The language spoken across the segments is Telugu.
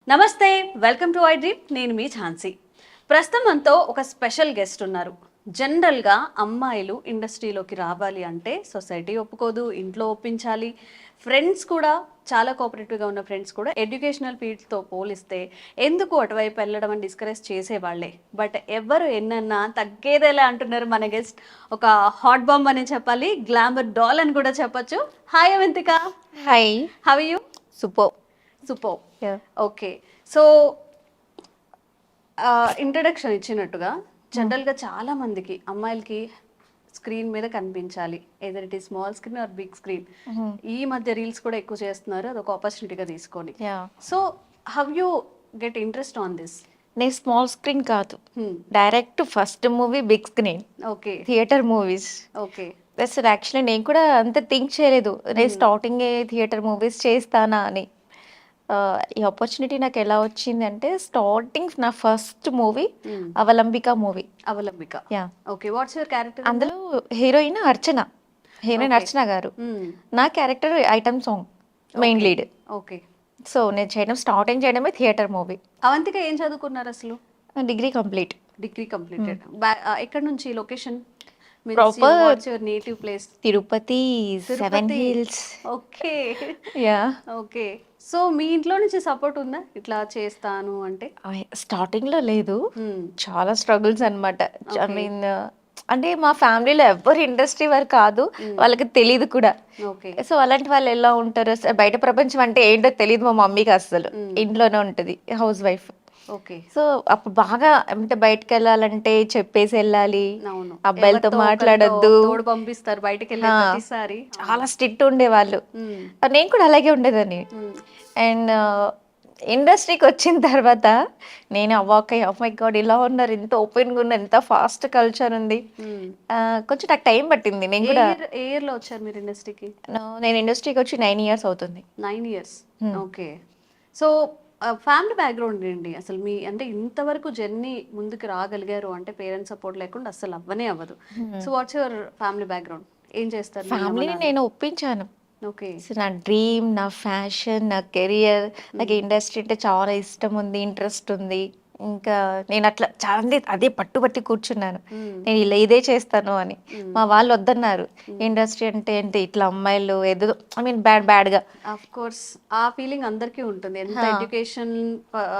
నమస్తే, వెల్కమ్ టు ఐ డ్రీమ్. నేను మీ ఝాన్సీ. ప్రస్తుతం మనతో ఒక స్పెషల్ గెస్ట్ ఉన్నారు. జనరల్గా అమ్మాయిలు ఇండస్ట్రీలోకి రావాలి అంటే సొసైటీ ఒప్పుకోదు, ఇంట్లో ఒప్పించాలి. ఫ్రెండ్స్ కూడా చాలా కోఆపరేటివ్గా ఉన్న ఫ్రెండ్స్ కూడా ఎడ్యుకేషనల్ ఫీల్డ్తో పోలిస్తే ఎందుకు అటువైపు వెళ్ళడం అని డిస్కరేజ్ చేసేవాళ్లే. బట్ ఎవరు ఎన్నన్నా తగ్గేదేలా అంటున్నారు మన గెస్ట్. ఒక హాట్ బాంబ్ అని చెప్పాలి, గ్లామర్ డాల్ అని కూడా చెప్పొచ్చు. Hi Avantika. Hi. How are you? Super. Super. Yeah. Okay. So introduction ఇచ్చినట్టుగా జనరల్గా చాలా మందికి అమ్మాయిలకి స్క్రీన్ మీద కనిపించాలి, ఏదర్ ఇట్ ఈ small screen or big screen. ఈ మధ్య రీల్స్ కూడా ఎక్కువ చేస్తున్నారు, అదొక ఆపర్చునిటీగా తీసుకొని. So how you get interest on this? నేను స్మాల్ స్క్రీన్ కాదు, direct first movie big screen. Okay. Theatre movies. Okay. అసలు యాక్చువల్లీ నేను కూడా అంత థింక్ చేయలేదు, నేను స్టార్టింగే థియేటర్ మూవీస్ చేస్తానా అని. ఈ ఆపర్చునిటీ నాకు ఎలా వచ్చింది అంటే, స్టార్టింగ్ నా first movie Avalambika movie. Avalambika. Yeah. Okay. What's your character? అందులో హీరోయిన్ అర్చన గారు. నా character item song, main lead. Okay. So నేను స్టార్టింగ్ చేయడమే థియేటర్ మూవీ. అవంతిక ఏం చదువుకున్నారు అసలు? Degree complete. Degree completed. ఎక్కడ నుంచి location? Proper native place Tirupati, seven hills. Okay. Yeah. Okay. So మీ ఇంట్లో నుంచి సపోర్ట్ ఉందా ఇట్లా చేస్తాను అంటే? స్టార్టింగ్ లో లేదు, చాలా స్ట్రగుల్స్ అన్నమాట. ఐ మీన్ అంటే మా ఫ్యామిలీలో ఎవరు ఇండస్ట్రీ వారు కాదు, వాళ్ళకి తెలియదు కూడా. సో అలాంటి వాళ్ళు ఎలా ఉంటారు, బయట ప్రపంచం అంటే ఏంటో తెలియదు మా మమ్మీకి అసలు. ఇంట్లోనే ఉంటది, హౌస్ వైఫ్. ఓకే. సో అప్పుడు బాగా అంటే బయటకు వెళ్ళాలంటే చెప్పేసి వెళ్ళాలి, అబ్బాయిలతో మాట్లాడొద్దు, పంపిస్తారు బయటకు వెళ్ళి. చాలా స్ట్రిక్ట్ ఉండేవాళ్ళు. నేను కూడా అలాగే ఉండేదని. అండ్ ఇండస్ట్రీకి వచ్చిన తర్వాత నేను అవాక్ అయ్యి, మై గాడ్ ఇలా ఉన్నారు, ఇంత ఓపెన్గా ఉన్నారు, ఎంత ఫాస్ట్ కల్చర్ ఉంది. కొంచెం నాకు టైం పట్టింది. నేను కూడా ఏ ఇయర్ లో వచ్చారు మీరు ఇండస్ట్రీకి? నేను ఇండస్ట్రీకి వచ్చి 9 years అవుతుంది. 9 years. Okay. So family background ఏంటి అసలు మీ? అంటే ఇంతవరకు జర్నీ ముందుకు రాగలిగారు అంటే పేరెంట్స్ సపోర్ట్ లేకుండా అసలు అవ్వదు. So what's your family background? ఏం చేస్తారు? ఫ్యామిలీని నేను ఒప్పించాను. ఓకే. నా డ్రీమ్, నా ఫ్యాషన్, నా కెరియర్, నాకు ఇండస్ట్రీ అంటే చాలా ఇష్టం ఉంది, ఇంట్రెస్ట్ ఉంది. ఇంకా నేను అట్లా చాలా అదే పట్టుబట్టి కూర్చున్నాను, నేను ఇలా ఇదే చేస్తాను అని. మా వాళ్ళు వద్దన్నారు. ఇండస్ట్రీ అంటే ఏంటి, ఇట్లా అమ్మాయిలు ఏదో ఐ మీన్ బ్యాడ్గా. ఆఫ్ కోర్స్ ఆ ఫీలింగ్ అందరికీ ఉంటుంది. ఎంత ఎడ్యుకేషన్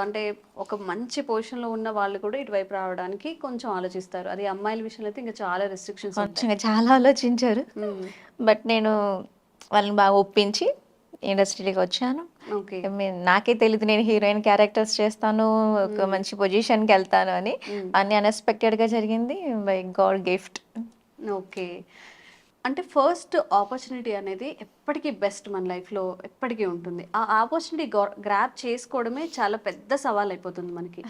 అంటే ఒక మంచి పొజిషన్ లో ఉన్న వాళ్ళు కూడా ఇటువైపు రావడానికి కొంచెం ఆలోచిస్తారు. అది అమ్మాయిల విషయంలో అయితే ఇంకా చాలా రెస్ట్రిక్షన్స్, చాలా ఆలోచించారు. బట్ నేను వాళ్ళని బాగా ఒప్పించి ఇండస్ట్రీకి వచ్చాను. నాకే తెలియదు నేను హీరోయిన్ క్యారెక్టర్స్ చేస్తాను, ఒక మంచి పొజిషన్కి వెళ్తాను అని. అన్ని అన్ఎక్స్పెక్టెడ్గా జరిగింది, బై గాడ్ గిఫ్ట్. ఓకే. అంటే ఫస్ట్ ఆపర్చునిటీ అనేది ఎప్పటికీ బెస్ట్, మన లైఫ్లో ఎప్పటికీ ఉంటుంది. ఆ ఆపర్చునిటీ గ్రాప్ చేసుకోవడమే చాలా పెద్ద సవాల్ అయిపోతుంది మనకి.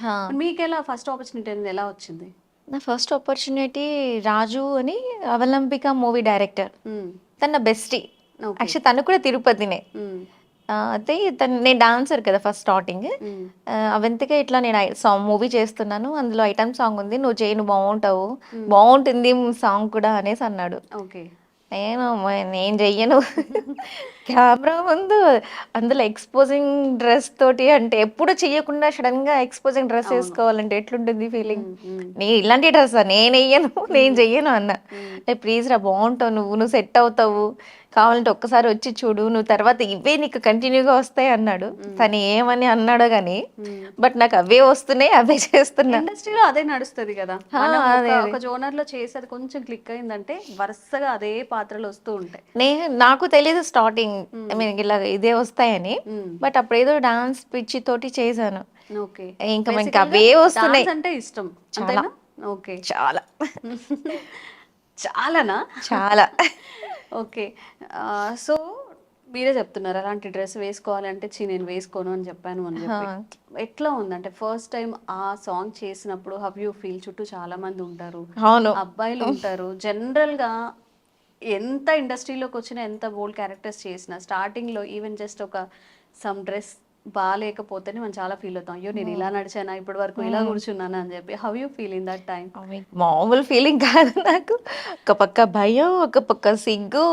మీకు ఎలా ఫస్ట్ ఆపర్చునిటీ అనేది ఎలా వచ్చింది? నా ఫస్ట్ ఆపర్చునిటీ రాజు అని అవలంబిక మూవీ డైరెక్టర్, తన బెస్టీ. యాక్చువల్లీ తను కూడా తిరుపతినే. అయితే నేను డాన్సర్ కదా ఫస్ట్ స్టార్టింగ్. అవంతికే ఇట్లా నేను మూవీ చేస్తున్నాను, అందులో ఐటమ్ సాంగ్ ఉంది, నువ్వు చేయి, నువ్వు బాగుంటావు, బాగుంటుంది సాంగ్ కూడా అనేసి అన్నాడు. ఓకే. నేను చెయ్యను. కెమెరా ముందు అందులో ఎక్స్పోజింగ్ డ్రెస్ తోటి, అంటే ఎప్పుడు చెయ్యకుండా సడన్ గా ఎక్స్పోజింగ్ డ్రెస్ వేసుకోవాలంటే ఎట్లుంటుంది ఫీలింగ్? నేను ఇలాంటి డ్రెస్ నేను వెయ్యను, నేను చెయ్యను అన్న. ప్లీజ్ రా, బాగుంటావు, నువ్వు సెట్ అవుతావు, కావాలంటే ఒక్కసారి వచ్చి చూడు, నువ్వు తర్వాత ఇవే నీకు కంటిన్యూగా వస్తాయి అన్నాడు. తను ఏమని అన్నాడో గానీ, బట్ నాకు అవే వస్తున్నాయి, అవే చేస్తున్నా. ఇండస్ట్రీలో అదే నడుస్తుంది కదా, ఒక జోనర్ లో చేసేది కొంచెం క్లిక్ అయిందంటే వరుసగా అదే పాత్రలు వస్తూ ఉంటాయి. నాకు తెలియదు స్టార్టింగ్, ఐ మీన్ ఇలా ఇదే వస్తాయని. బట్ అప్పుడు ఏదో డాన్స్ పిచ్చి తోటి చేశాను. ఓకే. ఇంకా మనకి అవే వస్తున్నాయి. అంటే ఇష్టం చాలా. ఓకే. చాలా చాలానా? చాలా. ఓకే. సో మీరే చెప్తున్నారు అలాంటి డ్రెస్ వేసుకోవాలంటే నేను వేసుకోను అని చెప్పాను అని చెప్పి. ఎట్లా ఉందంటే ఫస్ట్ టైం ఆ సాంగ్ చేసినప్పుడు? How you feel? చుట్టూ చాలా మంది ఉంటారు, అబ్బాయిలు ఉంటారు. జనరల్ గా ఎంత ఇండస్ట్రీలోకి వచ్చినా, ఎంత బోల్డ్ క్యారెక్టర్స్ చేసినా, స్టార్టింగ్ లో ఈవెన్ జస్ట్ ఒక సమ్ డ్రెస్ బాగాలేకపోతేనే మనం చాలా ఫీల్ అవుతాం, అయ్యో నేను ఇలా నడిచానా ఇప్పటి వరకు, ఇలా కూర్చున్నానా అని చెప్పి. How you feel in that time? మామూలు ఫీలింగ్ కాదు నాకు. ఒక పక్క భయం, ఒక పక్క సిగ్గు,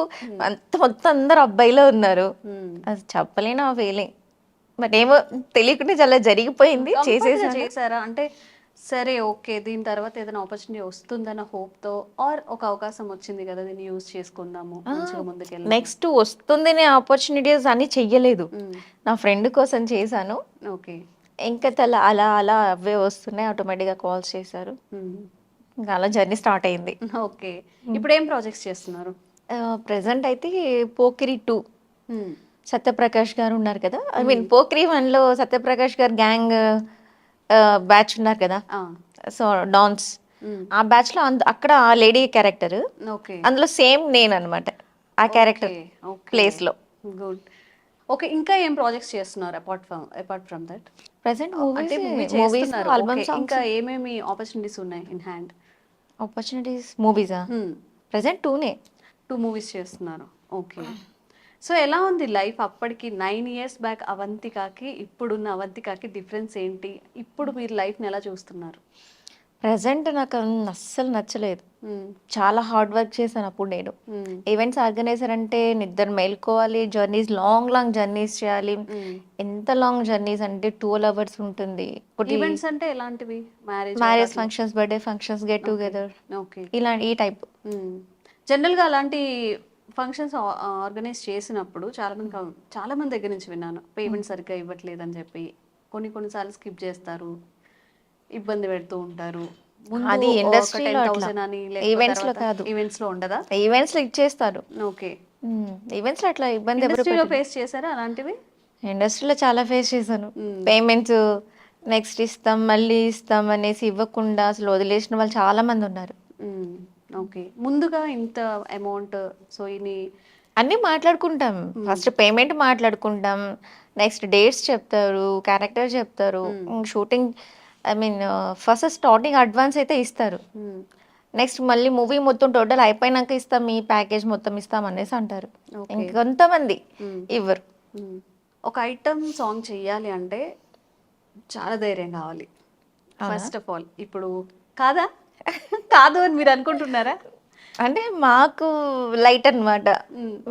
మొత్తం అందరు అబ్బాయిలో ఉన్నారు. అది చెప్పలేను ఆ ఫీలింగ్. బట్ ఏమో తెలియకుండా చాలా జరిగిపోయింది, కంఫర్ట్గా చేసేసాను. చేశారా అంటే సరే ఓకే దీని తర్వాత ఏదైనా ఆపర్చునిటీ వస్తుందన్న హోప్తో ఆర్ ఒక అవకాశం వచ్చింది కదా దీన్ని యూజ్ చేసుకుందాము మంచిగా ముందుకెళ్దాం. నెక్స్ట్ వస్తుందనే ఆపర్చునిటీస్ అన్ని చెయ్యలేదు, నా ఫ్రెండ్ కోసం చేశాను. ఓకే. ఇంకా తల అలా అలా అవే వస్తున్నాయి, ఆటోమేటిక్గా కాల్స్ చేశారు, ఇంకా అలా జర్నీ స్టార్ట్ అయింది. ఓకే. ఇప్పుడు ఏం ప్రాజెక్ట్స్ చేస్తున్నారు? ప్రెసెంట్ అయితే పోకిరి 2, సత్యప్రకాష్ గారు ఉన్నారు కదా, ఐ మీన్ పోకిరి 1లో సత్యప్రకాష్ గారు గ్యాంగ్ బ్యాచ్ ఉన్నారు కదా, ఆ, సో డాన్స్, ఆ బ్యాచ్ లో అక్కడ ఆ లేడీ క్యారెక్టర్, ఓకే. అందులో సేమ్ నేను అనమాట ఆ క్యారెక్టర్ ఓకే. ప్లేస్ లో. గుడ్. ఓకే. ఇంకా ఏం ప్రాజెక్ట్స్ చేస్తున్నారు అపార్ట్ ఫ్రమ్ దట్? ప్రెసెంట్ అంటే మూవీస్ మూవీ మూవీస్ చేస్తున్నారు. Album okay. సాంగ్స్. ఇంకా ఏమేమి ఆపర్చునిటీస్ ఉన్నాయి ఇన్ హ్యాండ్? ఆపర్చునిటీస్ మూవీసా? ప్రెసెంట్ 2నే. 2 మూవీస్ చేస్తున్నారు. ఓకే. సో ఎలా ఉంది లైఫ్ అప్పటికి 9 ఇయర్స్ బ్యాక్ అవంతికకి ఇప్పుడున్న అవంతికకి డిఫరెన్స్ ఏంటి? ఇప్పుడు మీరు లైఫ్ని ఎలా చూస్తున్నారు? ప్రెసెంట్ నాకు అస్సలు నచ్చలేదు, చాలా హార్డ్ వర్క్ చేశాను అప్పుడు నేను. ఈవెంట్స్ ఆర్గనైజర్ అంటే నిద్ర మేల్కోవాలి, జర్నీస్ లాంగ్ జర్నీస్ చేయాలి. ఎంత లాంగ్ జర్నీస్ అంటే 12 అవర్స్ ఉంటుంది. ఈవెంట్స్ అంటే ఎలాంటివి? Marriage functions, birthday functions, get together, okay. ఇలా ఈ టైప్. జనరల్గా అలాంటి ఫంక్షన్స్ ఆర్గనైజ్ చేసినప్పుడు చాలా మంది దగ్గర నుంచి విన్నాను పేమెంట్ సరిగ్గా ఇవ్వట్లేదని చెప్పి కొన్నిసార్లు స్కిప్ చేస్తారు, ఇబ్బంది పెడుతూ ఉంటారు. అది ఇండస్ట్రీలో అట్లా, ఈవెంట్స్ లో కాదు. ఈవెంట్స్ లో ఉండదా? ఈవెంట్స్ లో ఇచ్చేస్తారు. ఓకే. ఈవెంట్స్ లో అట్లా ఇబ్బంది ఎవరు ఇండస్ట్రీలో ఫేస్ చేశారా అలాంటివి? ఇండస్ట్రీలో చాలా ఫేస్ చేశాను. పేమెంట్స్ నెక్స్ట్ ఇస్తాం మళ్ళీ ఇస్తాం అనేసి ఇవ్వకుండా అసలు వదిలేసిన వాళ్ళు చాలా మంది ఉన్నారు. ఓకే. ముందుగా ఇంత అమౌంట్, సో ఇన్ని అన్నీ మాట్లాడుకుంటాం, ఫస్ట్ పేమెంట్ మాట్లాడుకుంటాం, నెక్స్ట్ డేట్స్ చెప్తారు, క్యారెక్టర్ చెప్తారు, shooting, I mean first starting advance అయితే ఇస్తారు, నెక్స్ట్ మళ్ళీ మూవీ మొత్తం టోటల్ అయిపోయినాక ఇస్తాం, ఈ ప్యాకేజ్ మొత్తం ఇస్తాం అనేసి అంటారు. ఇంకొంతమంది ఇవ్వరు. ఒక ఐటమ్ సాంగ్ చెయ్యాలి అంటే చాలా ధైర్యం కావాలి ఫస్ట్ ఆఫ్ ఆల్. ఇప్పుడు కాదా? కాదు అని మీరు అనుకుంటున్నారా? అంటే మాకు లైట్ అన్నమాట,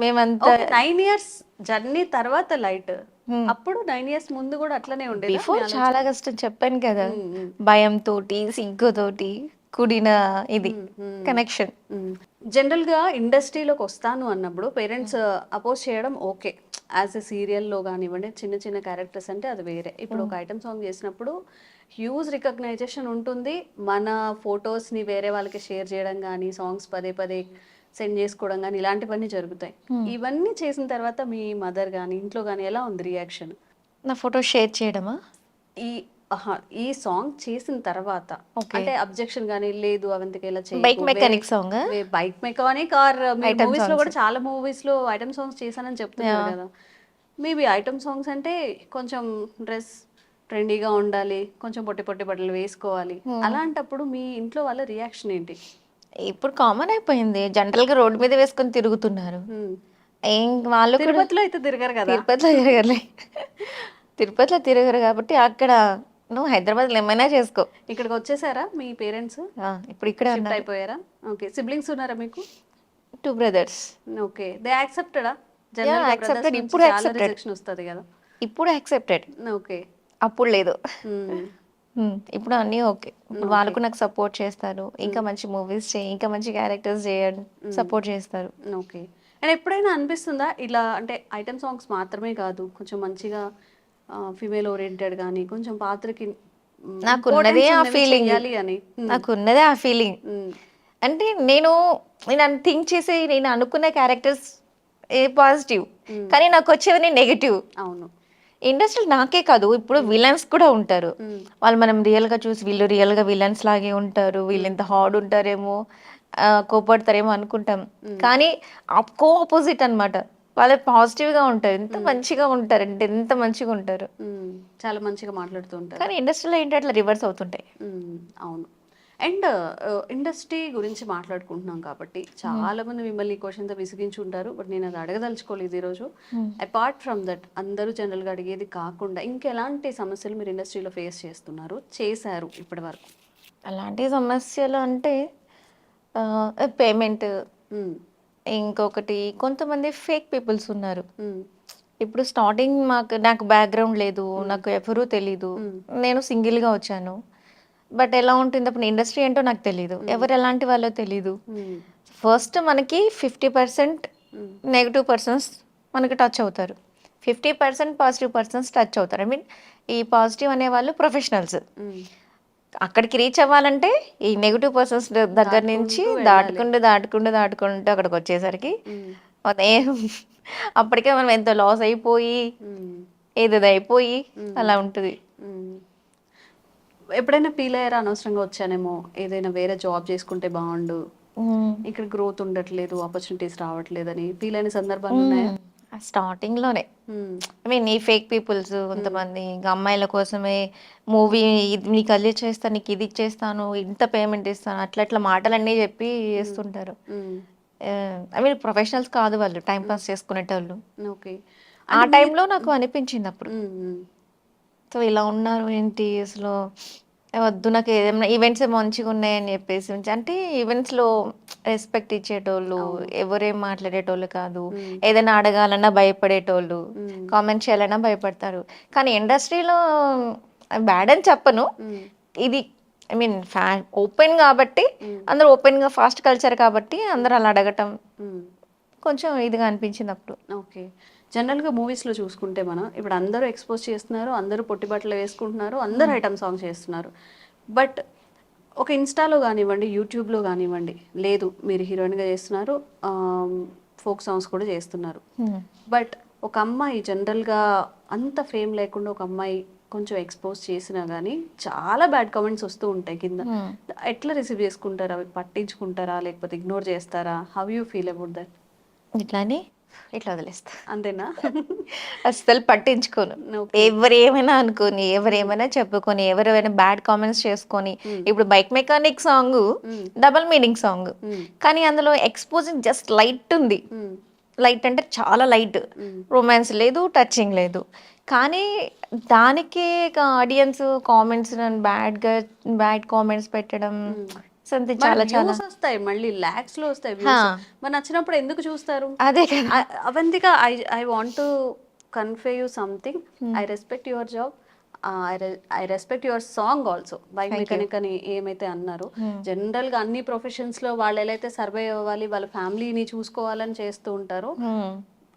మేమంతా 9 ఇయర్స్ జర్నీ తర్వాత లైట్. అప్పుడు 9 ఇయర్స్ ముందు కూడా అట్లనే ఉండేది. బిఫోర్ చాలా కష్టం, చెప్పాను కదా, భయంతోటి సిగ్గుతోటి కూడిన ఇది కనెక్షన్. జనరల్గా ఇండస్ట్రీలోకి వస్తాను అన్నప్పుడు పేరెంట్స్ అపోజ్ చేయడం ఓకే, యాజ్ ఎ సీరియల్లో కానివ్వండి చిన్న చిన్న క్యారెక్టర్స్ అంటే అది వేరే. ఇప్పుడు ఒక ఐటమ్ సాంగ్ చేసినప్పుడు హ్యూజ్ రికగ్నైజేషన్ ఉంటుంది, మన ఫొటోస్ని వేరే వాళ్ళకి షేర్ చేయడం కానీ సాంగ్స్ పదే సెండ్ చేసుకోవడం కానీ ఇలాంటివన్నీ జరుగుతాయి. ఇవన్నీ చేసిన తర్వాత మీ మదర్ కానీ ఇంట్లో కానీ ఎలా ఉంది రియాక్షన్? నా ఫోటో షేర్ చేయడమా? ఈ సాంగ్ చేసిన తర్వాత అంటే అబ్జెక్షన్ గానీ లేదు అవంతికి ఎలా bike mechanic song, bike mechanic or movies లో కూడా చాలా మూవీస్ లో ఐటమ్ సాంగ్స్ చేశానని చెప్తున్నారు కదా, మేబీ ఐటమ్ సాంగ్స్ అంటే కొంచెం డ్రెస్ ట్రెండీగా ఉండాలి, కొంచెం పొట్టి బట్టలు వేసుకోవాలి, అలాంటప్పుడు మీ ఇంట్లో వాళ్ళ రియాక్షన్ ఏంటి? ఇప్పుడు కామన్ అయిపోయింది, జనరల్ గా రోడ్డు మీద వేసుకొని తిరుగుతున్నారు. ఏం వాళ్ళు తిరుపతిలో అయితే తిరగరు కదా? తిరుపతిలో తిరగరు కాబట్టి అక్కడ నువ్వు హైదరాబాద్లో ఏమైనా చేసుకో. ఇక్కడికి వచ్చేసారా మీ పేరెంట్స్? ఇప్పుడు ఇక్కడ అయిపోయారా? ఓకే. సిబ్లింగ్స్ ఉన్నారా మీకు? 2 brothers. ఓకే. దే యాక్సెప్టెడా? యాక్సెప్టెడ్. ఇప్పుడు రిజెక్షన్ వస్తది కదా? ఇప్పుడు యాక్సెప్టెడ్. ఓకే. అప్పుడు లేదు. ఇప్పుడు అన్నీ ఓకే. ఇప్పుడు వాళ్ళకు నాకు సపోర్ట్ చేస్తారు, ఇంకా మంచి మూవీస్ చేయి, ఇంకా మంచి క్యారెక్టర్స్ చేయండి, సపోర్ట్ చేస్తారు. ఓకే. అండ్ ఎప్పుడైనా అనిపిస్తుందా ఇలా అంటే ఐటమ్ సాంగ్స్ మాత్రమే కాదు కొంచెం మంచిగా ఫీమేల్ ఓరియంటెడ్ కానీ కొంచెం పాత్రకి నాకున్నదే ఆ ఫీలింగ్ అని? నాకున్నదే ఆ ఫీలింగ్. అంటే నేను థింక్ చేసే నేను అనుకున్న క్యారెక్టర్స్ ఏ పాజిటివ్, కానీ నాకు వచ్చేవన్నీ నెగటివ్. అవును. ఇండస్ట్రీ నాకే కాదు, ఇప్పుడు విలన్స్ కూడా ఉంటారు, వాళ్ళు మనం రియల్ గా చూసి వీళ్ళు రియల్ గా విలన్స్ లాగే ఉంటారు, వీళ్ళు ఎంత హార్డ్ ఉంటారేమో, కోపడతారేమో అనుకుంటాం, కానీ ఆపోజిట్ అన్నమాట, వాళ్ళు పాజిటివ్ గా ఉంటారు, ఎంత మంచిగా ఉంటారు అంటే ఎంత మంచిగా ఉంటారు, చాలా మంచిగా మాట్లాడుతూ ఉంటారు. కానీ ఇండస్ట్రీలో ఏంటి అట్లా రివర్స్ అవుతుంటాయి. అవును. అండ్ ఇండస్ట్రీ గురించి మాట్లాడుకుంటున్నాం కాబట్టి చాలా మంది మిమ్మల్ని ఈ క్వశ్చన్తో విసిగించి ఉంటారు, బట్ నేను అది అడగదలుచుకోలేదు ఈరోజు. అపార్ట్ ఫ్రమ్ దట్ అందరూ జనరల్గా అడిగేది కాకుండా ఇంకెలాంటి సమస్యలు మీరు ఇండస్ట్రీలో ఫేస్ చేశారు ఇప్పటి వరకు? అలాంటి సమస్యలు అంటే పేమెంట్, ఇంకొకటి కొంతమంది ఫేక్ పీపుల్స్ ఉన్నారు, ఇప్పుడు స్టార్టింగ్ నాకు బ్యాక్గ్రౌండ్ లేదు, నాకు ఎవరూ తెలీదు, నేను సింగిల్గా వచ్చాను. బట్ ఎలా ఉంటుంది అప్పుడు ఇండస్ట్రీ ఏంటో నాకు తెలీదు, ఎవరు ఎలాంటి వాళ్ళో తెలీదు. ఫస్ట్ మనకి 50% నెగిటివ్ పర్సన్స్ మనకి టచ్ అవుతారు, 50% పాజిటివ్ పర్సన్స్ టచ్ అవుతారు. ఐ మీన్ ఈ పాజిటివ్ అనేవాళ్ళు ప్రొఫెషనల్స్. అక్కడికి రీచ్ అవ్వాలంటే ఈ నెగిటివ్ పర్సన్స్ దగ్గర నుంచి దాటుకుంటూ అక్కడికి వచ్చేసరికి అప్పటికే మనం ఎంతో లాస్ అయిపోయి ఏదేదో అయిపోయి అలా ఉంటుంది. ఎప్పుడైనా ఫీల్ అయ్యారా అనవసరంగా వచ్చానేమో, ఏదైనా వేరే జాబ్ చేసుకుంటే బాగుండు, ఇక్కడ గ్రోత్ ఉండట్లేదు, ఆపర్చునిటీస్ రావట్లేదని ఫీల్ అయిన సందర్భాలు ఉన్నాయా? స్టార్టింగ్ లోనే ఐ మీన్ ఈ ఫేక్ పీపుల్స్ కొంతమంది ఇంకా అమ్మాయిల కోసమే మూవీ నీకు అది చేస్తాను, నీకు ఇది ఇచ్చేస్తాను, ఇంత పేమెంట్ ఇస్తాను, అట్లా అట్లా మాటలన్నీ చెప్పి చేస్తుంటారు. ఐ మీన్ ప్రొఫెషనల్స్ కాదు వాళ్ళు, టైం పాస్ చేసుకునేటోళ్ళు. ఓకే. ఆ టైంలో నాకు అనిపించింది అప్పుడు, సో ఇలా ఉన్నారు ఏంటి అసలు, వద్దు నాకు ఏదైనా ఈవెంట్స్ మంచిగా ఉన్నాయని చెప్పేసి అంటే ఈవెంట్స్లో రెస్పెక్ట్ ఇచ్చేటోళ్ళు, ఎవరేం మాట్లాడేటోళ్ళు కాదు, ఏదైనా అడగాలన్నా భయపడేటోళ్ళు, కామెంట్ చేయాలన్నా భయపడతారు. కానీ ఇండస్ట్రీలో బ్యాడ్ అని చెప్పను, ఇది ఐ మీన్ ఓపెన్ కాబట్టి అందరూ ఓపెన్గా ఫాస్ట్ కల్చర్ కాబట్టి అందరూ అలా అడగటం కొంచెం ఇదిగా అనిపించింది అప్పుడు. ఓకే. జనరల్గా మూవీస్లో చూసుకుంటే మనం ఇప్పుడు అందరూ ఎక్స్పోజ్ చేస్తున్నారు, అందరూ పొట్టి బట్టలు వేసుకుంటున్నారు, అందరూ ఐటమ్ సాంగ్స్ చేస్తున్నారు. బట్ ఒక ఇన్స్టాలో కానివ్వండి, యూట్యూబ్లో కానివ్వండి, లేదు మీరు హీరోయిన్గా చేస్తున్నారు, ఫోక్ సాంగ్స్ కూడా చేస్తున్నారు. బట్ ఒక అమ్మాయి జనరల్గా అంత ఫేమ్ లేకుండా ఒక అమ్మాయి కొంచెం ఎక్స్పోజ్ చేసినా కానీ చాలా బ్యాడ్ కామెంట్స్ వస్తూ ఉంటాయి కింద. ఎట్లా రిసీవ్ చేసుకుంటారా, అవి పట్టించుకుంటారా, లేకపోతే ఇగ్నోర్ చేస్తారా? How you feel about that? ఇట్లా వదిలేస్తా, అంతేనా? అస్సలు పట్టించుకోను. ఎవరేమైనా అనుకోని, ఎవరేమైనా చెప్పుకొని, ఎవరైనా బ్యాడ్ కామెంట్స్ చేసుకొని, ఇప్పుడు bike mechanic song double meaning song, కానీ అందులో ఎక్స్పోజింగ్ జస్ట్ లైట్ ఉంది. లైట్ అంటే చాలా లైట్, రొమాన్స్ లేదు, టచింగ్ లేదు. కానీ దానికి ఆడియన్స్ కామెంట్స్ బ్యాడ్ కామెంట్స్ పెట్టడం చాలా చాలా వస్తాయి, మళ్ళీ లాక్స్ లో వస్తాయి. మరి నచ్చినప్పుడు ఎందుకు చూస్తారు? అదే కదా. Avantika, I want to convey you something. I respect your job, I respect your song also. Bike mechanic అని ఏమైతే అన్నారు, జనరల్ గా అన్ని ప్రొఫెషన్స్ లో వాళ్ళు ఎలా అయితే సర్వే అవ్వాలి, వాళ్ళ ఫ్యామిలీని చూసుకోవాలని చేస్తూ ఉంటారు.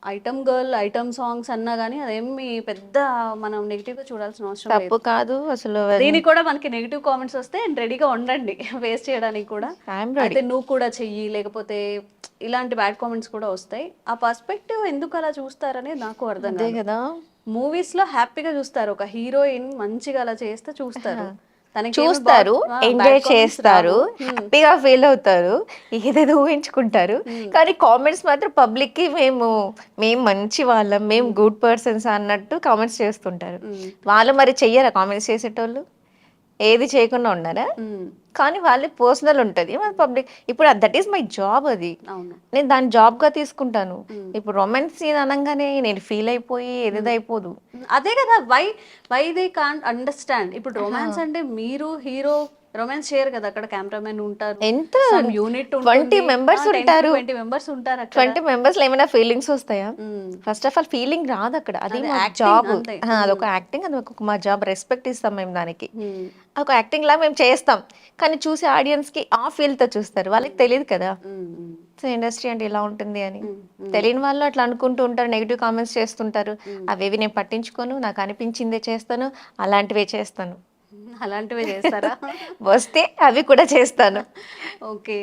ఐటమ్ గర్ల్, ఐటమ్ సాంగ్స్ అన్నా కానీ అదేమి పెద్ద మనం నెగిటివ్ గా చూడాల్సిన అవసరం తప్పు కాదు అసలు. దీనికి కూడా మనకి నెగిటివ్ కామెంట్స్ వస్తే రెడీగా ఉండండి ఫేస్ చేయడానికి కూడా. అయితే నువ్వు కూడా చెయ్యి, లేకపోతే ఇలాంటి బ్యాడ్ కామెంట్స్ కూడా వస్తాయి. ఆ పర్స్పెక్టివ్ ఎందుకు అలా చూస్తారనేది నాకు అర్థం కదా. మూవీస్ లో హ్యాపీగా చూస్తారు, ఒక హీరోయిన్ మంచిగా అలా చేస్తే చూస్తారు, చూస్తారు, ఎంజాయ్ చేస్తారు, హ్యాపీగా ఫీల్ అవుతారు, ఏదేదో ఊహించుకుంటారు. కానీ కామెంట్స్ మాత్రం పబ్లిక్ కి మేము మంచి వాళ్ళం, మేము గుడ్ పర్సన్స్ అన్నట్టు కామెంట్స్ చేస్తుంటారు. వాళ్ళు మరి చెయ్యరా కామెంట్స్ చేసేటోళ్ళు? ఏది చేయకుండా ఉన్నారా? కానీ వాళ్ళే పర్సనల్ ఉంటుంది, పబ్లిక్. ఇప్పుడు దట్ ఈస్ మై జాబ్, అది నేను దాన్ని జాబ్ గా తీసుకుంటాను. ఇప్పుడు రొమాన్స్ సీన్ అనగానే నేను ఫీల్ అయిపోయి ఏదేదో అయిపోదు. అదే కదా, వై దే కాంట్ అండర్స్టాండ్. ఇప్పుడు రొమాన్స్ అంటే మీరు హీరో రొమాన్స్ చేయరు కదా, అక్కడ కెమెరామెన్ ఉంటారు, ఎంత యూనిట్ 20 మెంబర్స్ ఉంటారు. 20 మెంబర్స్ లో ఏమైనా ఫీలింగ్స్ వస్తాయా? ఫస్ట్ ఆఫ్ ఆల్ ఫీలింగ్ రాదు అక్కడ, అది మా జాబ్, అదొక యాక్టింగ్, అది మా జాబ్, రెస్పెక్ట్ ఇస్తాం మేము దానికి. ఒక యాక్టింగ్ లా మేము చేస్తాం, కానీ చూసే ఆడియన్స్ కి ఆ ఫీల్ తో చూస్తారు, వాళ్ళకి తెలియదు కదా. సో ఇండస్ట్రీ అంటే ఇలా ఉంటుంది అని తెలియని వాళ్ళు అట్లా అనుకుంటూ ఉంటారు, నెగిటివ్ కామెంట్స్ చేస్తుంటారు. అవేవి నేను పట్టించుకోను, నాకు అనిపించిందే చేస్తాను, అలాంటివే చేస్తాను. అలాంటివే చేస్తారా? వస్తే అవి కూడా చేస్తాను. Okay.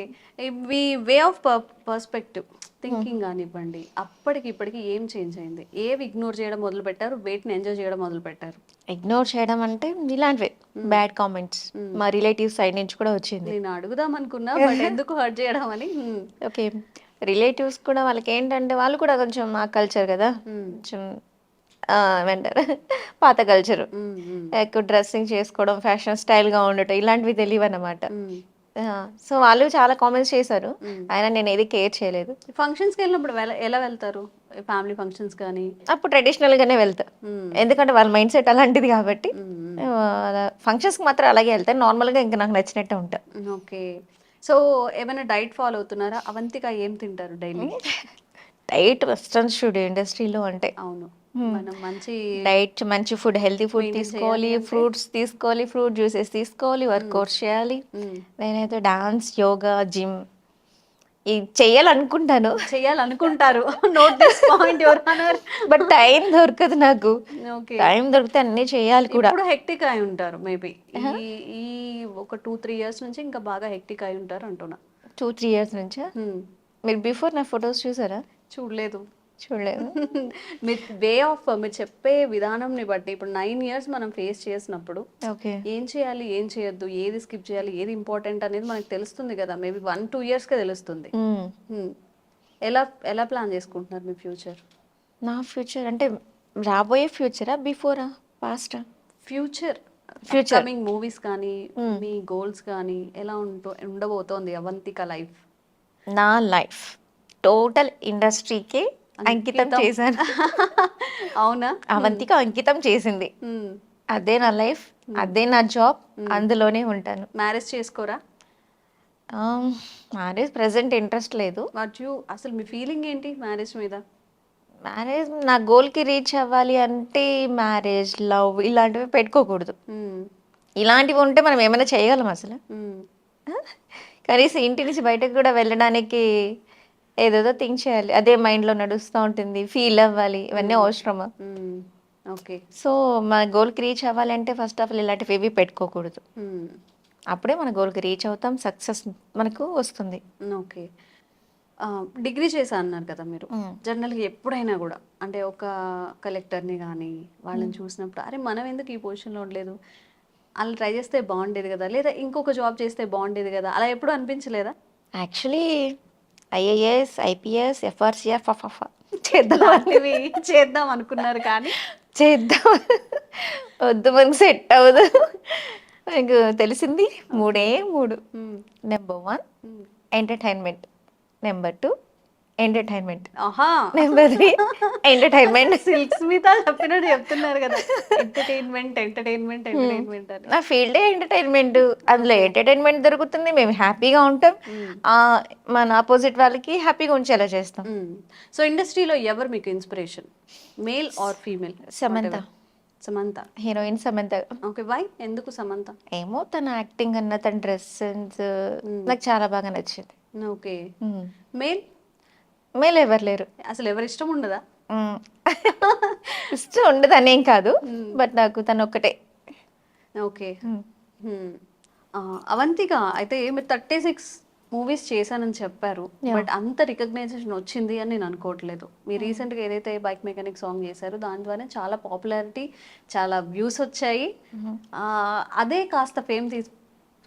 Me way of perspective thinking కానివ్వండి, అప్పటికి ఇప్పటికి ఏం చేంజ్ అయింది? ఏవి ఇగ్నోర్ చేయడం మొదలు పెట్టారు, వేటిని ఎంజాయ్ చేయడం మొదలు పెట్టారు? ఇగ్నోర్ చేయడం అంటే ఇలాంటివే బ్యాడ్ కామెంట్స్ మా రిలేటివ్స్ సైడ్ నుంచి కూడా వచ్చింది. నేను అడుగుదాం అనుకున్నా, బట్ ఎందుకు హర్ట్ చేయడం అని. ఓకే, రిలేటివ్స్ కూడా వాళ్ళకి ఏంటంటే వాళ్ళు కూడా కొంచెం మా కల్చర్ కదా, కొంచెం ఏమంటారు పాత కల్చరు, ఎక్కువ డ్రెస్సింగ్ చేసుకోవడం, ఫ్యాషన్ స్టైల్గా ఉండటం, ఇలాంటివి తెలియవు అన్నమాట. సో వాళ్ళు చాలా కామెంట్స్ చేశారు, అయినా నేను ఏది కేర్ చేయలేదు. ఫంక్షన్స్కి వెళ్ళినప్పుడు ఎలా వెళ్తారు? ఫ్యామిలీ ఫంక్షన్స్ కానీ అప్పుడు ట్రెడిషనల్ గానే వెళ్తా, ఎందుకంటే వాళ్ళ మైండ్ సెట్ అలాంటిది కాబట్టి. ఫంక్షన్స్కి మాత్రం అలాగే వెళ్తాను, నార్మల్గా ఇంకా నాకు నచ్చినట్టే ఉంటా. ఓకే. సో ఏమైనా డైట్ ఫాలో అవుతున్నారా? అవంతిక ఏం తింటారు డైలీ? డైట్ వెస్టర్న్ స్టూడియో ఇండస్ట్రీలో అంటే అవును, మనం మంచి డైట్, మంచి ఫుడ్, హెల్తీ ఫుడ్ మెయింటైన్ తీసుకోవాలి, చేయాలి అంటే ఫ్రూట్స్ తీసుకోవాలి, ఫ్రూట్ జ్యూసెస్ తీసుకోవాలి, వర్కౌట్స్ చేయాలి. నేనైతే డాన్స్, యోగా, జిమ్ ఇది చెయ్యాలనుకుంటాను. చేయాలనుకుంటారు. Note this point your honour. But time దొరకదు నాకు. ఓకే. టైం దొరికితే అన్నీ చేయాలి కూడా. ఇప్పుడు హెక్టిక్ అయి ఉంటారు మేబీ. ఈ ఈ ఒక 2-3 ఇయర్స్ నుంచి ఇంకా బాగా హెక్టిక్ అయి ఉంటారు అంటున్నా. 2-3 ఇయర్స్ నుంచా? మీరు బిఫోర్ నా ఫొటోస్ చూసారా? చూడలేదు. చూడలేదు. మీ వే ఆఫ్ మీరు చెప్పే విధానంని బట్టి ఇప్పుడు 9 ఇయర్స్ మనం ఫేస్ చేసినప్పుడు ఓకే. ఏం చేయాలి, ఏం చేయొద్దు, ఏది స్కిప్ చేయాలి, ఏది ఇంపార్టెంట్ అనేది మనకు తెలుస్తుంది కదా. మేబీ 1-2 ఇయర్స్కే తెలుస్తుంది. ఎలా ఎలా ప్లాన్ చేసుకుంటున్నారు మీ ఫ్యూచర్? నా ఫ్యూచర్ అంటే రాబోయే ఫ్యూచరా, బిఫోరా, పాస్టా? ఫ్యూచర్ ఫ్యూచర్ కమింగ్ మూవీస్ కానీ మీ గోల్స్ కానీ ఎలా ఉండబోతోంది అవంతిక లైఫ్? నా లైఫ్ టోటల్ ఇండస్ట్రీకే అంకితం చేశాను. అవునా? అవంతిక అంకితం చేసింది. అదే నా లైఫ్, అదే నా జాబ్, అందులోనే ఉంటాను. మ్యారేజ్ చేసుకోరా? మ్యారేజ్ ప్రెసెంట్ ఇంట్రెస్ట్ లేదు. అసలు మీ ఫీలింగ్ ఏంటి మ్యారేజ్ మీద? మ్యారేజ్ నా గోల్కి రీచ్ అవ్వాలి అంటే మ్యారేజ్, లవ్ ఇలాంటివి పెట్టుకోకూడదు. ఇలాంటివి ఉంటే మనం ఏమైనా చేయగలం అసలు? కనీసం ఇంటి నుంచి బయటకు కూడా వెళ్ళడానికి ఏదేదో థింక్ చేయాలి. అదే మైండ్లో నడుస్తూ ఉంటుంది. ఫీల్ అవ్వాలి, ఇవన్నీ అవసరమా? ఓకే. సో మన గోల్కి రీచ్ అవ్వాలి అంటే ఫస్ట్ ఆఫ్ ఆల్ ఇలాంటివి ఏవి పెట్టుకోకూడదు. అప్పుడే మన గోల్కి రీచ్ అవుతాం, సక్సెస్ మనకు వస్తుంది. ఓకే. డిగ్రీ చేశా అన్నారు కదా మీరు. జనరల్గా ఎప్పుడైనా కూడా అంటే ఒక కలెక్టర్ని కానీ వాళ్ళని చూసినప్పుడు అరే మనం ఎందుకు ఈ పొజిషన్లో ఉండలేదు, అలా ట్రై చేస్తే బాగుండేది కదా, లేదా ఇంకొక జాబ్ చేస్తే బాగుండేది కదా, అలా ఎప్పుడు అనిపించలేదా? యాక్చువల్లీ ఐఏఎస్, ఐపీఎస్, ఎఫ్ఆర్సిఎఫ్ చేద్దాం అనుకున్నారు కానీ చేద్దాం వద్దు, మనకు సెట్ అవ్వదు. నాకు తెలిసింది 3 number 1 entertainment, number 2 entertainment, number 3 entertainment. Silk Smitha చెప్పినట్టు చెప్తున్నారు కదా, ఎంటర్టైన్మెంట్ ఎంటర్టైన్మెంట్ ఎంటర్టైన్మెంట్ అని. నా ఫీల్డే ఎంటర్టైన్మెంట్. అందులో ఎంటర్టైన్మెంట్ దొరుకుతుంది, మేము హ్యాపీగా ఉంటాం, మన ఆపోజిట్ వాళ్ళకి హ్యాపీగా ఉంచేలా చేస్తాం. సో ఇండస్ట్రీలో ఎవరు మీకు inspiration, male or female? Samantha. Samantha heroine Samantha. Okay. Why, ఎందుకు సమంత? ఏమో తన యాక్టింగ్ అన్న, తన డ్రెస్ సెన్స్ నాకు చాలా బాగా నచ్చింది. ఓకే. మేల్? మేలు ఎవరు లేరు. అసలు ఎవరు ఇష్టం ఉండదా? ఇష్టం ఉండదు అనేం కాదు, బట్ నాకు తను ఒక్కటే. ఓకే. అవంతిక అయితే మీరు 36 మూవీస్ చేశానని చెప్పారు, బట్ అంత రికగ్నైజేషన్ వచ్చింది అని నేను అనుకోవట్లేదు. మీరు రీసెంట్గా ఏదైతే బైక్ మెకానిక్ సాంగ్ చేశారో దాని ద్వారా చాలా పాపులారిటీ, చాలా వ్యూస్ వచ్చాయి. అదే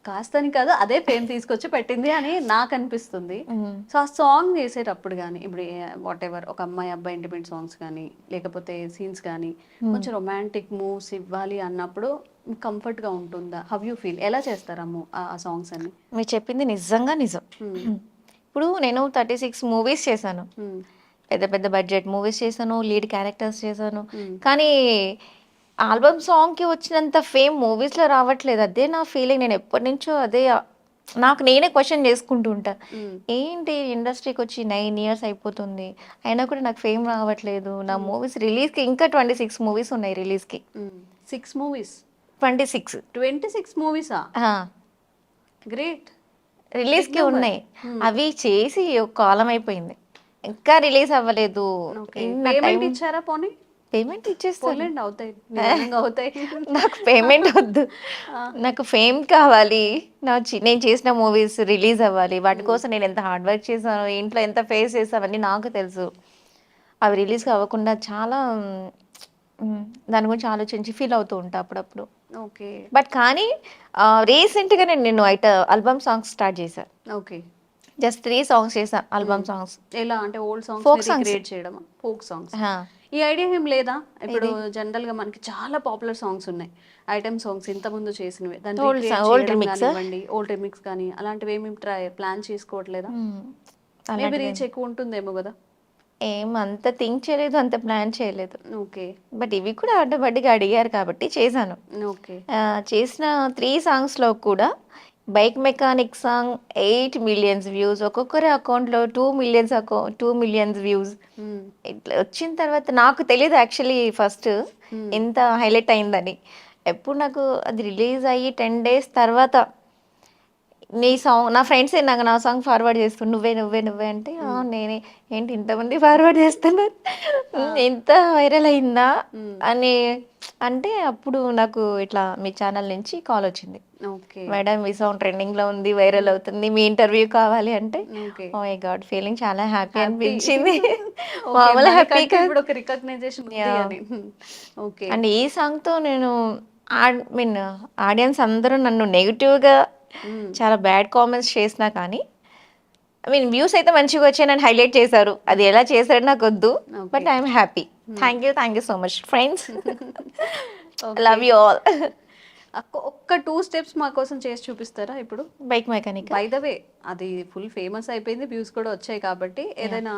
కాస్తని కాదు, అదే ఫేమ్ తీసుకొచ్చి పెట్టింది అని నాకు అనిపిస్తుంది. సో ఆ సాంగ్ చేసేటప్పుడు కానీ ఇప్పుడు వాట్ ఎవర్ ఒక అమ్మాయి అబ్బాయి ఇంటిమేట్ సాంగ్స్ కానీ లేకపోతే సీన్స్ కానీ కొంచెం రొమాంటిక్ మూవ్స్ ఇవ్వాలి అన్నప్పుడు కంఫర్ట్గా ఉంటుందా? How you feel? ఎలా చేస్తారమ్ము ఆ సాంగ్స్ అని? మీరు చెప్పింది నిజంగా నిజం. ఇప్పుడు నేను 36 మూవీస్ చేశాను, పెద్ద పెద్ద బడ్జెట్ మూవీస్ చేశాను, లీడ్ క్యారెక్టర్స్ చేశాను, కానీ ఆల్బమ్ సాంగ్కి వచ్చినంత ఫేమ్ మూవీస్లో రావట్లేదు. అదే నా ఫీలింగ్. నేను ఎప్పటి నుంచో అదే నాకు నేనే క్వశ్చన్ చేసుకుంటూ ఉంటా, ఏంటి ఇండస్ట్రీకి వచ్చి 9 ఇయర్స్ అయిపోతుంది అయినా కూడా నాకు ఫేమ్ రావట్లేదు. నా మూవీస్ రిలీజ్కి ఇంకా 26 మూవీస్ ఉన్నాయి రిలీజ్కి. 6 మూవీస్? 26 మూవీసా? గ్రేట్. రిలీజ్కి ఉన్నాయి. అవి చేసి ఒక కాలం అయిపోయింది, ఇంకా రిలీజ్ అవ్వలేదు. ఇచ్చారా? పోనీ పేమెంట్ ఇచ్చేస్తాను, అవుతాయి. నాకు పేమెంట్ వద్దు, నాకు ఫేమ్ కావాలి. నేను చేసిన మూవీస్ రిలీజ్ అవ్వాలి, వాటి కోసం నేను ఎంత హార్డ్ వర్క్ చేశాను, ఇంట్లో ఎంత ఫేస్ చేసావన్నీ నాకు తెలుసు. అవి రిలీజ్ అవ్వకుండా చాలా దాని గురించి ఆలోచించి ఫీల్ అవుతూ ఉంటా అప్పుడప్పుడు. ఓకే. బట్ కానీ రీసెంట్గా నేను ఆల్బమ్ సాంగ్స్ స్టార్ట్ చేశాను. ఓకే. జస్ట్ 3 సాంగ్స్ చేసా ఆల్బమ్ సాంగ్స్. ఎలా అంటే old songs folk songs create చేయడం? Folk songs. ఈ ఐడియా ఏం లేదా? ఇప్పుడు జనరల్ గా మనకి చాలా పాపులర్ సాంగ్స్ ఉన్నాయి, ఐటమ్ సాంగ్స్ ఇంత ముందు చేసినవి, ఓల్డ్ రిమిక్స్ కానీ అలాంటివి ఏమి ప్లాన్ చేసుకోవట్లేదా? మేబీ రీచ్ ఎక్కువ ఉంటుందేమో కదా. ఏం అంత థింక్ చేయలేదు, అంత ప్లాన్ చేయలేదు. ఓకే. బట్ ఇవి కూడా ఆటోమేటిక్గా అడిగారు కాబట్టి చేశాను. ఓకే. చేసిన 3 సాంగ్స్లో కూడా bike mechanic song 8 millions views, ఒక్కొక్కరి అకౌంట్లో 2 మిలియన్స్ వ్యూస్. మ్మ్. ఇట్లా వచ్చిన తర్వాత నాకు తెలియదు యాక్చువల్లీ ఫస్ట్ ఎంత హైలైట్ అయిందని. ఎప్పుడు నాకు అది రిలీజ్ అయ్యి 10 days తర్వాత నీ సాంగ్, నా ఫ్రెండ్స్ నాకు నా సాంగ్ ఫార్వర్డ్ చేస్తుండు, నువ్వే నువ్వే నువ్వే అంటే "ఆ, నేనే ఏంటి ఇంతమంది ఫార్వర్డ్ చేస్తున్నారు, ఎంత వైరల్ అయిందా అని అంటే అప్పుడు నాకు ఇట్లా మీ ఛానల్ నుంచి కాల్ వచ్చింది, ఓకే. మేడం మీ సాంగ్ ట్రెండింగ్ లో ఉంది, వైరల్ అవుతుంది, మీ ఇంటర్వ్యూ కావాలి అంటే. Okay. Oh my god, feeling చాలా హ్యాపీ హ్యాపీ. అనిపించింది. ఓకే, మామూలు హ్యాపీ మనకంటే ఇప్పుడు ఒక రికగ్నైజేషన్ ఉంది Yeah. అని. ఓకే. అండ్ ఈ సాంగ్ తో నేను మీన్ ఆడియన్స్ అందరూ నన్ను నెగిటివ్ గా మ్మ్. చాలా బ్యాడ్ కామెంట్స్ చేసినా కానీ వ్యూస్ అయితే మంచిగా వచ్చాయి, నన్ను హైలైట్ చేశారు. అది ఎలా చేశారు నాకు వద్దు, but I'm happy. Thank you so much friends. Love you all. ఒక్క 2 steps మా కోసం చేసి చూపిస్తారా ఇప్పుడు? Bike mechanic. By the way అది ఫుల్ ఫేమస్ అయిపోయింది, వ్యూస్ కూడా వచ్చాయి కాబట్టి ఏదైనా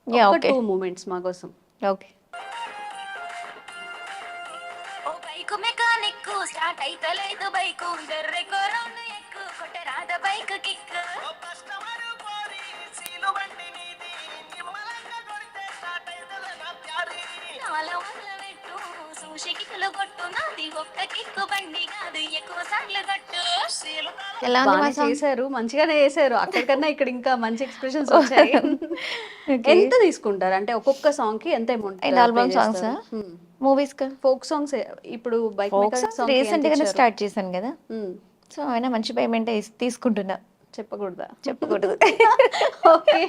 Yeah, ఒక okay. 2 moments మా కోసం. ఓకే. ఓ బైకు మెకానిక్ స్టార్ట్ అయితలేదు బైకు జర్రెకో రౌండ్ ఎక్కు కొట్టరాద బైక్ కిక్ ఓ కస్టమర్ పోరి సీలు బండి నీది నిమ్మలంగా కొడితే స్టార్ట్ అయితలే నా ప్యారి నాల వల్ల పెట్టు సూషి కిక్లు కొట్టు నాది ఒక్క కిక్ బండి కాదు ఎక్కువ సార్లు కొట్టు సీలు ఎలా ఉంది మా బాగానే సాంగ్? చేశారు, మంచిగానే చేశారు. అక్కడికన్నా ఇక్కడ ఇంకా మంచి ఎక్స్ప్రెషన్స్ వచ్చాయి. ఎంత తీసుకుంటారు అంటే ఒక్కొక్క సాంగ్ కి ఎంత amount? And album songs, movies కా? ఫోక్ సాంగ్స్ ఇప్పుడు bike folk mechanic songs song recent గానే స్టార్ట్ చేశాను కదా, సో ఆయన మంచి పేమెంట్ తీసుకుంటున్నా. చెప్పకూడదా? చెప్పకూడదు. ఓకే.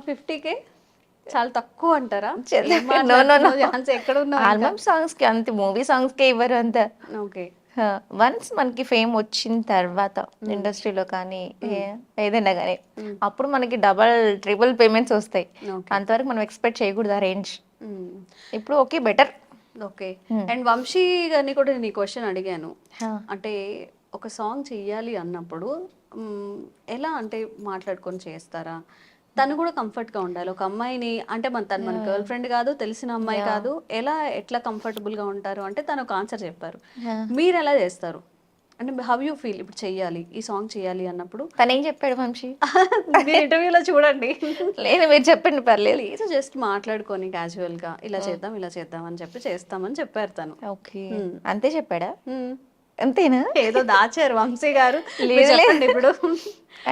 50K చాలా తక్కువ అంటారా? ఎక్కడ ఉన్నావు? ఆల్బమ్ సాంగ్స్ కి అంత, మూవీ సాంగ్స్ కి ఇవ్వరు అంత. ఓకే. వన్స్ మనకి ఫేమ్ వచ్చిన తర్వాత ఇండస్ట్రీలో కానీ ఏదైనా కానీ అప్పుడు మనకి డబల్ ట్రిపుల్ పేమెంట్స్ వస్తాయి. Okay. అంతవరకు మనం ఎక్స్పెక్ట్ చేయకూడదు ఆ రేంజ్. ఇప్పుడు okay better. Okay. And Vamshi గారిని కూడా నేను ఈ క్వశ్చన్ అడిగాను. అంటే ఒక సాంగ్ చెయ్యాలి అన్నప్పుడు ఎలా అంటే మాట్లాడుకొని చేస్తారా? తను కూడా కంఫర్ట్ గా ఉండాలి. ఒక అమ్మాయిని అంటే తను మన గర్ల్ ఫ్రెండ్ కాదు, తెలిసిన అమ్మాయి కాదు, ఎట్లా కంఫర్టబుల్ గా ఉంటారు అంటే తను ఒక ఆన్సర్ చెప్పారు. మీరు ఎలా చేస్తారు అంటే హౌ యూ ఫీల్ ఇప్పుడు చెయ్యాలి, ఈ సాంగ్ చెయ్యాలి అన్నప్పుడు? తను ఏం చెప్పాడు వంశీ? మీరు ఇంటర్వ్యూలో చూడండి. లేదు మీరు చెప్పండి పర్లేదు. లేదు, జస్ట్ మాట్లాడుకొని క్యాజువల్ గా ఇలా చేద్దాం అని చెప్పి చేస్తామని చెప్పారు తను. ఓకే, అంతే చెప్పాడా? Hmm. అంతేనా? ఏదో దాచారు వంశీ గారు. లేదు, చెప్పండి ఇప్పుడు.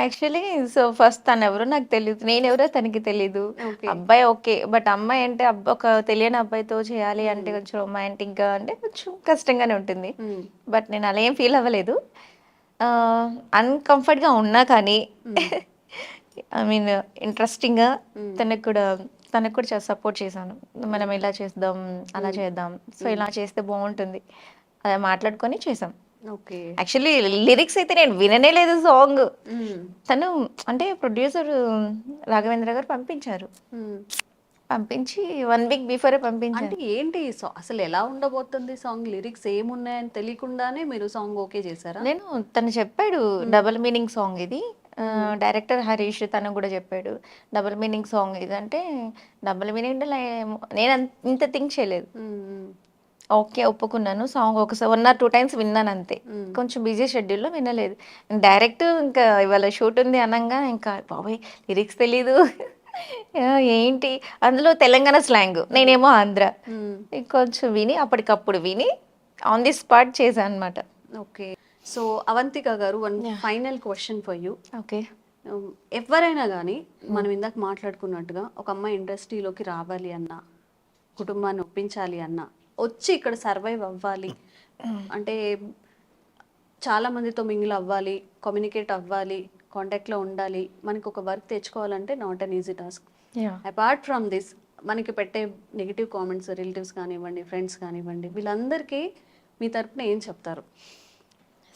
యాక్చువల్లీ సో ఫస్ట్ తను ఎవరో నాకు తెలియదు, నేను ఎవరో తనకి తెలీదు. Okay. అబ్బాయి ఓకే, బట్ అమ్మాయి అంటే ఒక తెలియని అబ్బాయితో చేయాలి అంటే కొంచెం రొమాంటిక్ గా అంటే కొంచెం కష్టంగానే ఉంటుంది. బట్ నేను అలా ఏం ఫీల్ అవ్వలేదు. అన్కంఫర్ట్ గా ఉన్నా కానీ ఇంట్రెస్టింగ్ గా తనకు కూడా సపోర్ట్ చేశాను. మనం ఇలా చేద్దాం, అలా చేద్దాం, సో ఇలా చేస్తే బాగుంటుంది అలా మాట్లాడుకొని చేసాం. ఓకే. యాక్చువల్లీ లిరిక్స్ అయితే నేను విననే లేదు సాంగ్. తను అంటే ప్రొడ్యూసర్ రాఘవేంద్ర గారు పంపించారు, పంపించి 1 week బిఫోరే పంపించారు. అంటే ఏంటి అసలు ఎలా ఉండబోతుంది సాంగ్, లిరిక్స్ ఏమున్నాయని తెలియకుండానే మీరు సాంగ్ ఓకే చేశారా? నేను తను చెప్పాడు డబుల్ మీనింగ్ సాంగ్ ఇది, డైరెక్టర్ హరీష్ తను కూడా చెప్పాడు డబుల్ మీనింగ్ సాంగ్ ఇది అంటే. డబుల్ మీనింగ్ నేను ఇంత థింక్ చేయలేదు. ఓకే ఒప్పుకున్నాను. సాంగ్ ఒకసారి 1 or 2 times విన్నాను అంతే, కొంచెం బిజీ షెడ్యూల్లో వినలేదు. డైరెక్ట్ ఇంకా ఇవాళ షూట్ ఉంది అనగా ఇంకా బాబాయ్ లిరిక్స్ తెలీదు ఏంటి అందులో తెలంగాణ స్లాంగ్, నేనేమో ఆంధ్ర, కొంచెం విని అప్పటికప్పుడు విని ఆన్ ది స్పాట్ చేశాను అనమాట. ఓకే. సో అవంతిక గారు, one final question for you. Okay. ఎవరైనా కానీ మనం ఇందాక మాట్లాడుకున్నట్టుగా ఒక అమ్మాయి ఇండస్ట్రీలోకి రావాలి అన్నా, కుటుంబాన్ని ఒప్పించాలి అన్నా, వచ్చి ఇక్కడ సర్వైవ్ అవ్వాలి అంటే చాలా మందితో మింగిల్ అవ్వాలి, కమ్యూనికేట్ అవ్వాలి, కాంటాక్ట్లో ఉండాలి, మనకి ఒక వర్క్ తెచ్చుకోవాలంటే not an easy task. Apart from this మనకి పెట్టే నెగిటివ్ కామెంట్స్, రిలేటివ్స్ కానివ్వండి, ఫ్రెండ్స్ కానివ్వండి, వీళ్ళందరికీ మీ తరపున ఏం చెప్తారు?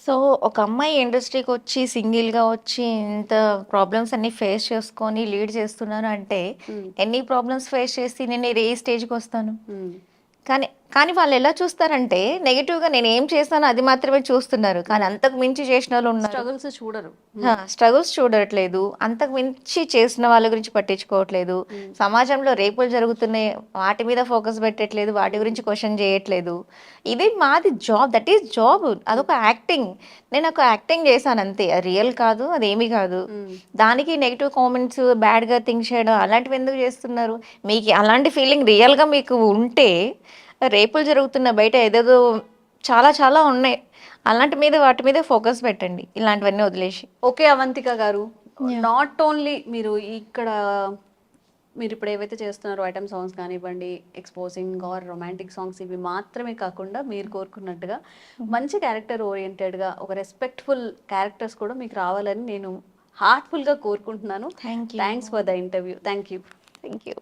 సో ఒక అమ్మాయి ఇండస్ట్రీకి వచ్చి సింగిల్గా వచ్చి ఇంత ప్రాబ్లమ్స్ అన్ని ఫేస్ చేసుకొని లీడ్ చేస్తున్నాను అంటే ఎన్ని ప్రాబ్లమ్స్ ఫేస్ చేసి నేను ఏ స్టేజ్కి వస్తాను. కానీ కానీ వాళ్ళు ఎలా చూస్తారంటే నెగిటివ్గా నేను ఏం చేస్తానో అది మాత్రమే చూస్తున్నారు, కానీ అంతకు మించి చేసిన వాళ్ళు ఉన్నారు. స్ట్రగుల్స్ చూడరు. స్ట్రగుల్స్ చూడట్లేదు, అంతకు మించి చేసిన వాళ్ళ గురించి పట్టించుకోవట్లేదు. సమాజంలో రేపులు జరుగుతున్నాయి, వాటి మీద ఫోకస్ పెట్టట్లేదు, వాటి గురించి క్వశ్చన్ చేయట్లేదు. ఇది మాది జాబ్, దట్ ఈస్ జాబ్, అదొక యాక్టింగ్. నేను ఒక యాక్టింగ్ చేశాను అంతే, అది రియల్ కాదు, అదేమీ కాదు. దానికి నెగిటివ్ కామెంట్స్, బ్యాడ్గా థింక్ చేయడం అలాంటివి ఎందుకు చేస్తున్నారు? మీకు అలాంటి ఫీలింగ్ రియల్గా మీకు ఉంటే రేపులు జరుగుతున్న బయట ఏదేదో చాలా చాలా ఉన్నాయి, అలాంటి మీద వాటి మీద ఫోకస్ పెట్టండి, ఇలాంటివన్నీ వదిలేసి. ఓకే అవంతిక గారు, నాట్ ఓన్లీ మీరు ఇక్కడ మీరు ఇప్పుడు ఏవైతే చేస్తున్నారో ఐటమ్ సాంగ్స్ కానివ్వండి, ఎక్స్పోజింగ్ ఆర్ రొమాంటిక్ సాంగ్స్, ఇవి మాత్రమే కాకుండా మీరు కోరుకున్నట్టుగా మంచి క్యారెక్టర్ ఓరియంటెడ్గా ఒక రెస్పెక్ట్ఫుల్ క్యారెక్టర్స్ కూడా మీకు రావాలని నేను హార్ట్ఫుల్గా కోరుకుంటున్నాను. Thank you. Thanks for the interview. Thank you. Thank you.